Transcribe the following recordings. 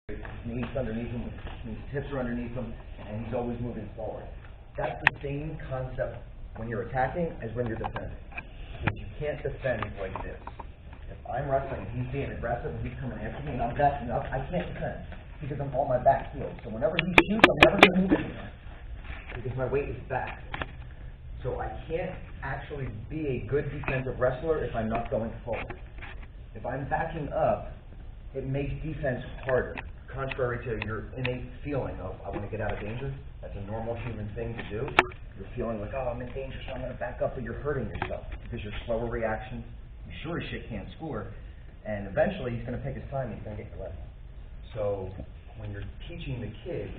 His knees underneath him, his hips are underneath him, and he's always moving forward. That's the same concept when you're attacking as when you're defending. Because you can't defend like this. If I'm wrestling and he's being aggressive and he's coming after me and I'm backing up, I can't defend because I'm on my back heel. So whenever he shoots, I'm never going to move anymore because my weight is back. So I can't actually be a good defensive wrestler if I'm not going forward. If I'm backing up, it makes defense harder, contrary to your innate feeling of, I want to get out of danger. That's a normal human thing to do. You're feeling like, oh, I'm in danger, so I'm going to back up, but you're hurting yourself because you're slower reactions. You sure as shit can't score, and eventually he's going to take his time and he's going to get your left. So when you're teaching the kids,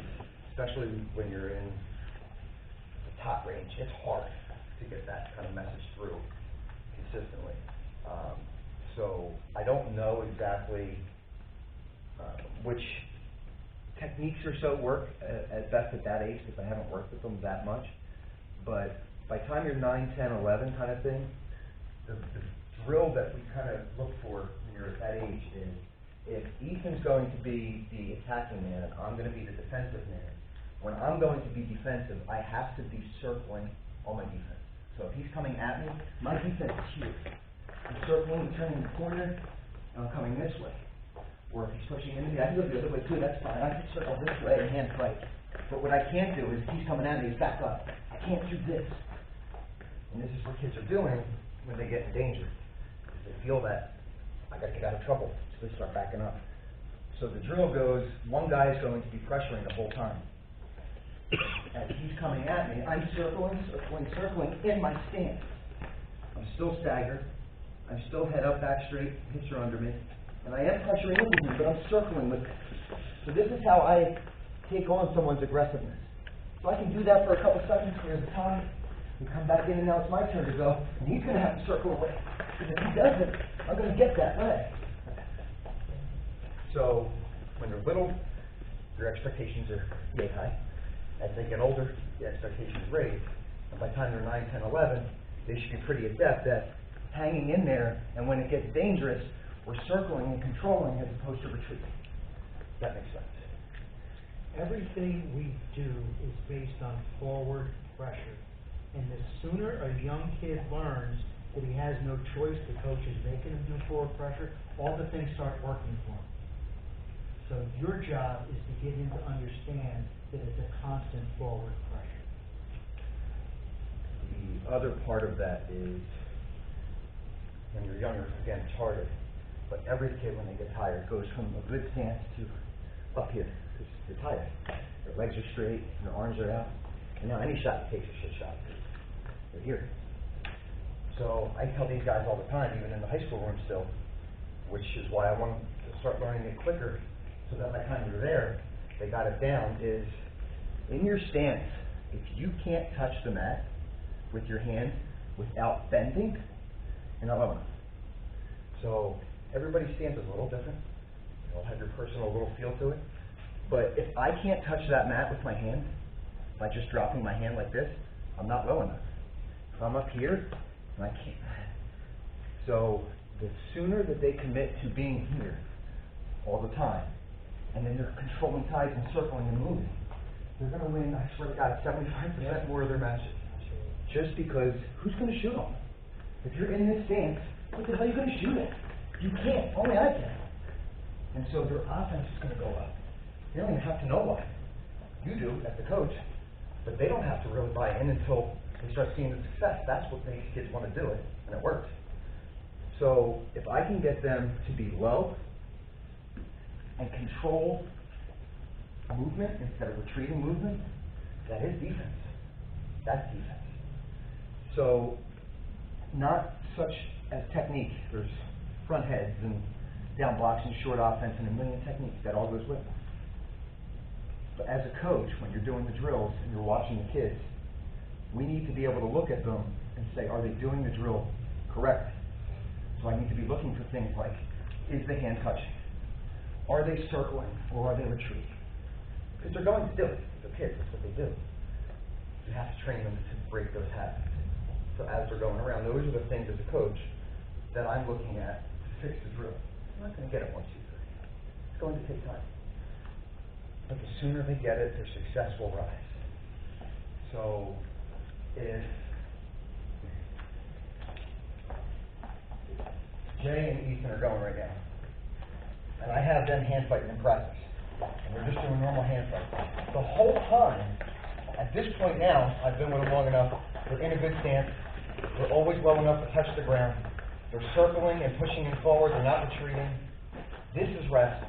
especially when you're in the top range, it's hard to get that kind of message through consistently. So I don't know exactly which techniques or so work at best at that age because I haven't worked with them that much. But by the time you're 9, 10, 11 kind of thing, the drill that we kind of look for when you're at that age is if Ethan's going to be the attacking man and I'm going to be the defensive man, when I'm going to be defensive, I have to be circling all my defense. So if he's coming at me, my defense is here. I'm circling, turning the corner, and I'm coming this way. Or if he's pushing into me, I can go the other way too, that's fine. I can circle this way and hand fight. But what I can't do is if he's coming at me, he's back up. I can't do this. And this is what kids are doing when they get in danger. Because they feel that, I got to get out of trouble. So they start backing up. So the drill goes, one guy is going to be pressuring the whole time. As he's coming at me, I'm circling in my stance. I'm still staggered. I'm still head up, back straight, hips are under me. And I am pressuring into him, but I'm circling with him. So this is how I take on someone's aggressiveness. So I can do that for a couple seconds, clear the time, we come back in and now it's my turn to go, and he's going to have to circle away. Because if he doesn't, I'm going to get that leg. So when they're little, your expectations are yay high. As they get older, the expectations raise. And by the time they're 9, 10, 11, they should be pretty adept at hanging in there, and when it gets dangerous, we're circling and controlling as opposed to retreating. That makes sense. Everything we do is based on forward pressure. And the sooner a young kid learns that he has no choice, the coach is making him do forward pressure, all the things start working for him. So your job is to get him to understand that it's a constant forward pressure. The other part of that is, when you're younger, again, it's harder. But every kid, when they get tired, goes from a good stance to up here, because they're tired. Their legs are straight, their arms are out. And now any shot takes a shit shot. They're here. So I tell these guys all the time, even in the high school room still, which is why I want to start learning it quicker, so that by the time you're there, they got it down, is in your stance, if you can't touch the mat with your hand without bending, you're not low enough. So everybody's stance is a little different. You'll have your personal little feel to it. But if I can't touch that mat with my hand, by just dropping my hand like this, I'm not low enough. If I'm up here, and I can't. So the sooner that they commit to being here all the time, and then they're controlling tides and circling and moving, they're going to win, I swear to God, 75% more of their matches. Just because, who's going to shoot them? If you're in this stance, what the hell are you going to shoot at? You can't. Only I can. And so their offense is going to go up. They don't even have to know why. You do, as the coach, but they don't have to really buy in until they start seeing the success. That's what makes kids want to do it, and it works. So if I can get them to be low and control movement instead of retreating movement, that is defense. That's defense. So not such as technique. There's front heads and down blocks and short offense and a million techniques that all goes with it. But as a coach, when you're doing the drills and you're watching the kids, we need to be able to look at them and say, are they doing the drill correctly? So I need to be looking for things like, is the hand touching? Are they circling or are they retreating? Because they're going to do it. They're kids, that's what they do. You have to train them to break those habits. So as they're going around, those are the things as a coach that I'm looking at to fix the drill. I'm not going to get it 1, 2, 3. It's going to take time. but the sooner they get it, their success will rise. So, if Jay and Ethan are going right now, and I have them hand fighting in practice, and we're just doing normal hand fighting, the whole time, at this point now, I've been with them long enough, they're in a good stance, they're always low enough to touch the ground, they're circling and pushing in forward, they're not retreating. This is rest.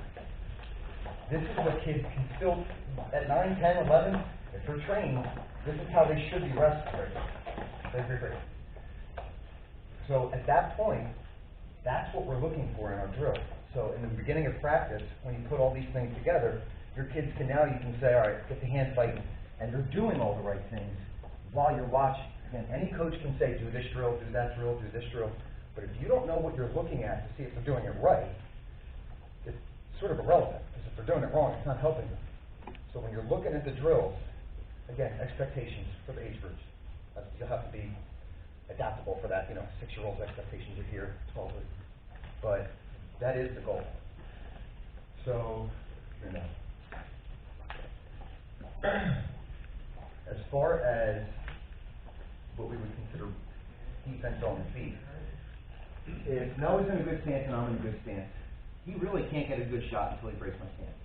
This is what kids can still, at 9, 10, 11, if they're trained, this is how they should be rested. Great. So at that point, that's what we're looking for in our drill. So in the beginning of practice, when you put all these things together, your kids can now, you can say, all right, get the hand fighting, and they're doing all the right things while you're watching. Again, any coach can say, do this drill, do that drill, do this drill, but if you don't know what you're looking at to see if they're doing it right, it's sort of irrelevant, because if they're doing it wrong, it's not helping them. So when you're looking at the drills, again, expectations for the age groups. You'll have to be adaptable for that, 6-year-old's expectations are here, 12 years. But that is the goal. So, as far as what we would consider defense on the feet, if Noah's in a good stance and I'm in a good stance, he really can't get a good shot until he breaks my stance.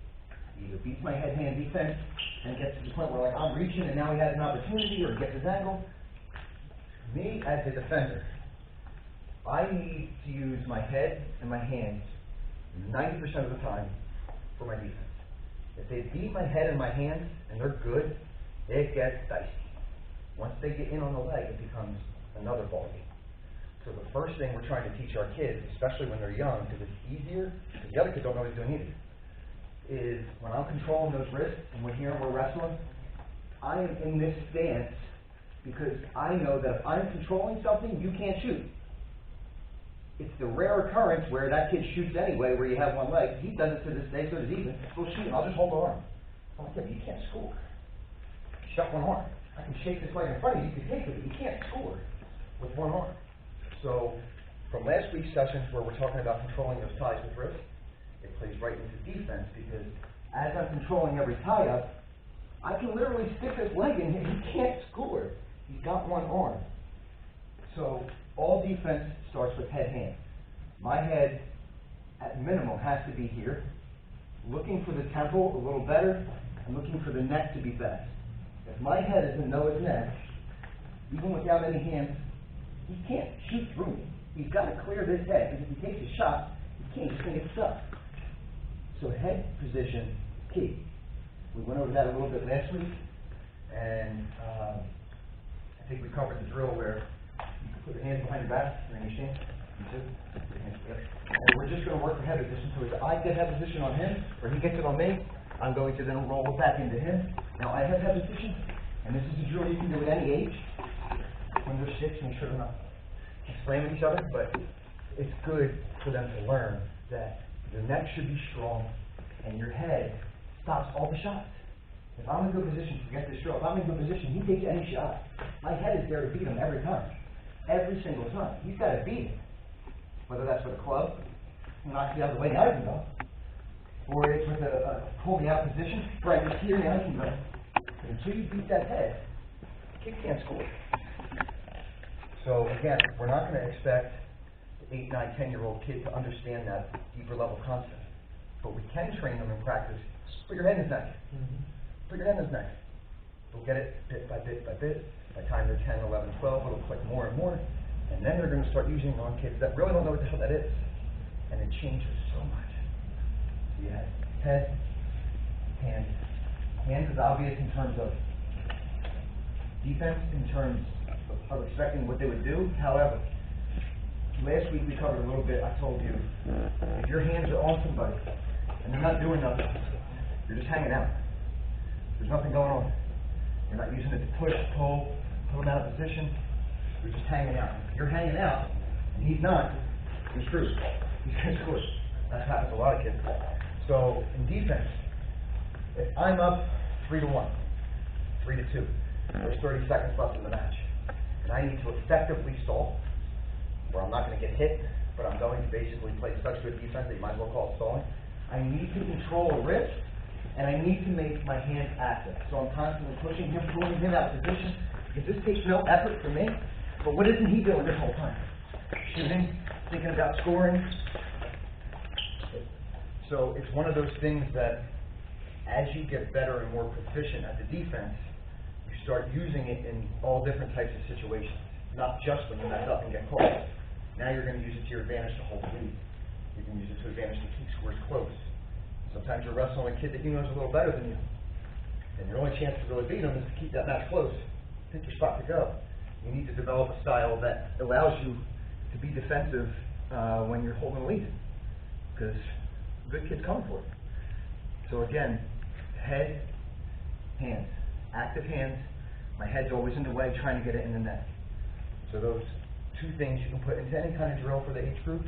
He either beats my head-hand defense and gets to the point where I'm reaching and now he has an opportunity, or he gets his angle. Me, as a defender, I need to use my head and my hands 90% of the time for my defense. If they beat my head and my hands and they're good, it gets dicey. Once they get in on the leg, it becomes another ballgame. So the first thing we're trying to teach our kids, especially when they're young, because it's easier, because the other kids don't know what he's doing either, is when I'm controlling those wrists and we're here and we're wrestling, I am in this stance because I know that if I'm controlling something, you can't shoot. It's the rare occurrence where that kid shoots anyway, where you have one leg. He does it to this day, so does Ethan. We'll shoot, and I'll just hold the arm. I'm like, yeah, but you can't score. Shut one arm. I can shake this leg in front of you, you can take it, but you can't score with one arm. So, from last week's sessions where we're talking about controlling those ties with wrist, it plays right into defense, because as I'm controlling every tie up, I can literally stick this leg in him. He can't score. He's got one arm. So, all defense starts with head-hand. My head, at minimum, has to be here, looking for the temple a little better, and looking for the neck to be best. If my head is in Noah's neck, even without any hands, he can't shoot through me. He's got to clear this head, because if he takes a shot, he can't, he's going to get stuck. So head position is key. We went over that a little bit last week, and I think we covered the drill where you can put your hands behind your back, you're in your stance. And we're just going to work for head position. So either I get head position on him, or he gets it on me. I'm going to then roll it back into him. Now I have head position, and this is a drill you can do at any age. When they're 6, make sure they're not slamming each other, but it's good for them to learn that your neck should be strong, and your head stops all the shots. If I'm in good position, forget this drill. If I'm in good position, he takes any shot. My head is there to beat him every time. Every single time. He's got to beat him. Whether that's with a club, knocks you out of the way, now I can go. Or it's with a pull me out position, right just here, now I can go. But until you beat that head, the kid can't score. So again, we're not going to expect the 8, 9, 10-year-old kid to understand that deeper level concept. But we can train them in practice. Put your head in his neck. Put your head in his neck. They'll get it bit by bit by bit. By the time they're 10, 11, 12, it'll click more and more. And then they're going to start using it on kids that really don't know what the hell that is. And it changes so much. So you have head, hand. Hands is obvious in terms of defense, in terms of expecting what they would do. However, last week we covered a little bit. I told you, if your hands are on somebody and they're not doing nothing, you're just hanging out. There's nothing going on. You're not using it to push, pull them out of position. You're just hanging out. If you're hanging out and he's not, you're screwed. He's going to score. That happens to a lot of kids. So in defense, if I'm up 3-1, 3-2, there's 30 seconds left in the match, and I need to effectively stall, where I'm not going to get hit, but I'm going to basically play such good defense that you might as well call it stalling. I need to control a wrist and I need to make my hands active. So I'm constantly pushing him, pulling him out of position, because this takes no effort from me. But what isn't he doing this whole time? Shooting, thinking about scoring. So it's one of those things that as you get better and more proficient at the defense, you start using it in all different types of situations, not just when you mess up and get caught. Now you're going to use it to your advantage to hold the lead. You can use it to advantage to keep scores close. Sometimes you're wrestling a kid that you know is a little better than you, and your only chance to really beat him is to keep that match close. Pick your spot to go. You need to develop a style that allows you to be defensive when you're holding the lead, because good kid's coming for it. So again, head, hands, active hands. My head's always in the way, trying to get it in the net. So those two things you can put into any kind of drill for the age group.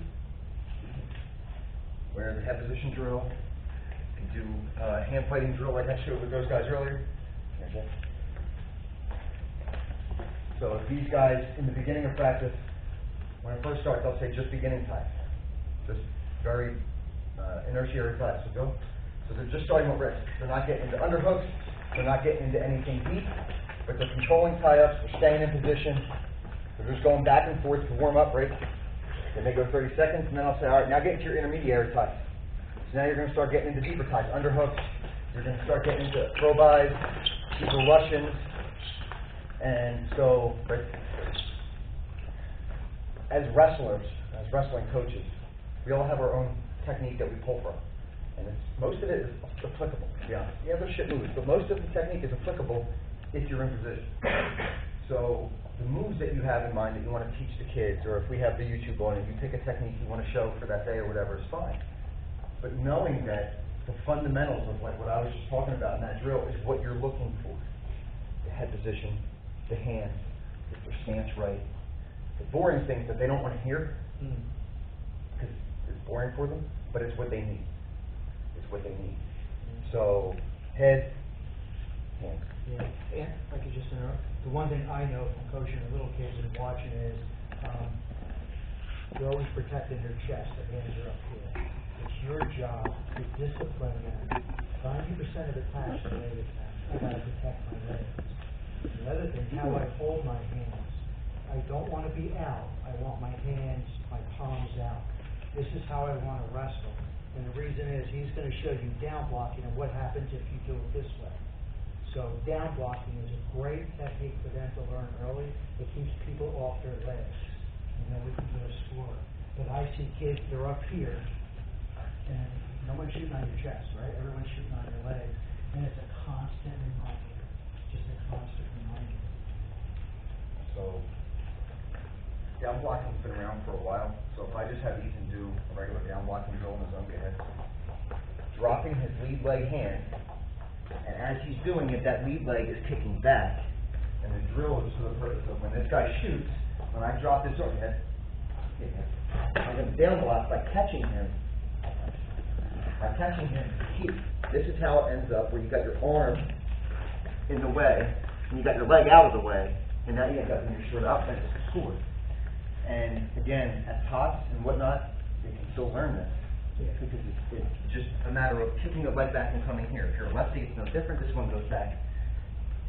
Where the head position drill, you can do hand fighting drill like I showed with those guys earlier. So if these guys, in the beginning of practice, when I first start, they'll say just beginning time. Just very inertiary class. So they're just starting with wrists. They're not getting into underhooks. They're not getting into anything deep. But they're controlling tie-ups. They're staying in position. They're just going back and forth to warm up break. Then they go 30 seconds, and then I'll say, all right, now get into your intermediary ties. So now you're going to start getting into deeper ties, underhooks. You're going to start getting into throw-bys, deeper Russians. And so, as wrestlers, as wrestling coaches, we all have our own technique that we pull from. And most of it is applicable, to be honest. Yeah, there's shit moves, but most of the technique is applicable if you're in position. So the moves that you have in mind that you want to teach the kids, or if we have the YouTube on and you pick a technique you want to show for that day or whatever, is fine. But knowing that the fundamentals of like what I was just talking about in that drill is what you're looking for. The head position, the hands, if their stance right, the boring things that they don't want to hear, because it's boring for them, but it's what they need. It's what they need. So, head, hands. Yeah, and if I could just interrupt, the one thing I know from coaching the little kids and watching is you're always protecting their chest, their hands are up here. It's your job to discipline them. 90% of the time, I gotta protect my legs. The other thing, how I hold my hands. I don't want to be out. I want my hands, my palms out. This is how I want to wrestle. And the reason is he's going to show you down blocking and what happens if you do it this way. So down blocking is a great technique for them to learn early. It keeps people off their legs. And then we can go score. But I see kids, they're up here, and no one's shooting on your chest, right? Everyone's shooting on your legs. And it's a constant reminder. Just a constant reminder. So, down blocking's been around for a while. So if I just have Ethan do a regular down blocking drill in his own head, dropping his lead leg hand, and as he's doing it, that lead leg is kicking back. And the drill is for the purpose of when this guy shoots, when I drop this overhead, I'm going to down block by catching him. By catching him here. This is how it ends up, where you got your arm in the way, and you got your leg out of the way, and now you end up in your short offense to score. And again, at tots and whatnot, they can still learn this. Because it's just a matter of kicking the leg back and coming here. If you're a lefty, it's no different. This one goes back.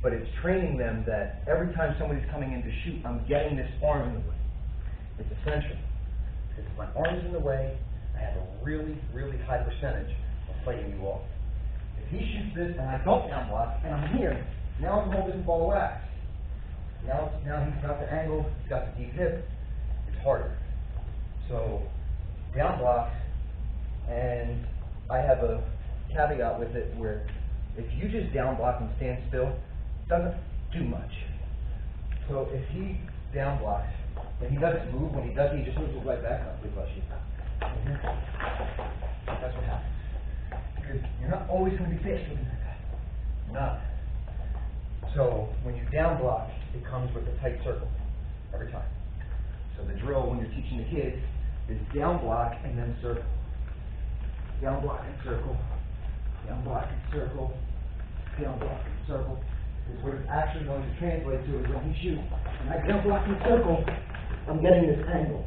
But it's training them that every time somebody's coming in to shoot, I'm getting this arm in the way. It's essential. Because if my arm is in the way, I have a really, really high percentage of fighting you off. If he shoots this and I don't down block, and I'm here, now it's a whole different ball of wax. Now he's got the angle, he's got the deep hip, it's harder. So, down blocks, and I have a caveat with it where if you just down block and stand still, it doesn't do much. So if he down blocks, and he doesn't move, when he does, he just moves his leg back up. That's what happens. Because you're not always going to be faster than that guy. You're not. So when you down block, it comes with a tight circle every time. So the drill when you're teaching the kids is down block and then circle. Down block and circle, down block and circle, down block and circle. Is what it's actually going to translate to is when he shoots, and I down block and circle, I'm getting this angle.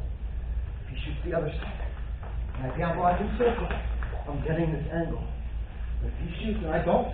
If he shoots the other side, and I down block and circle, I'm getting this angle. If he shoots and I don't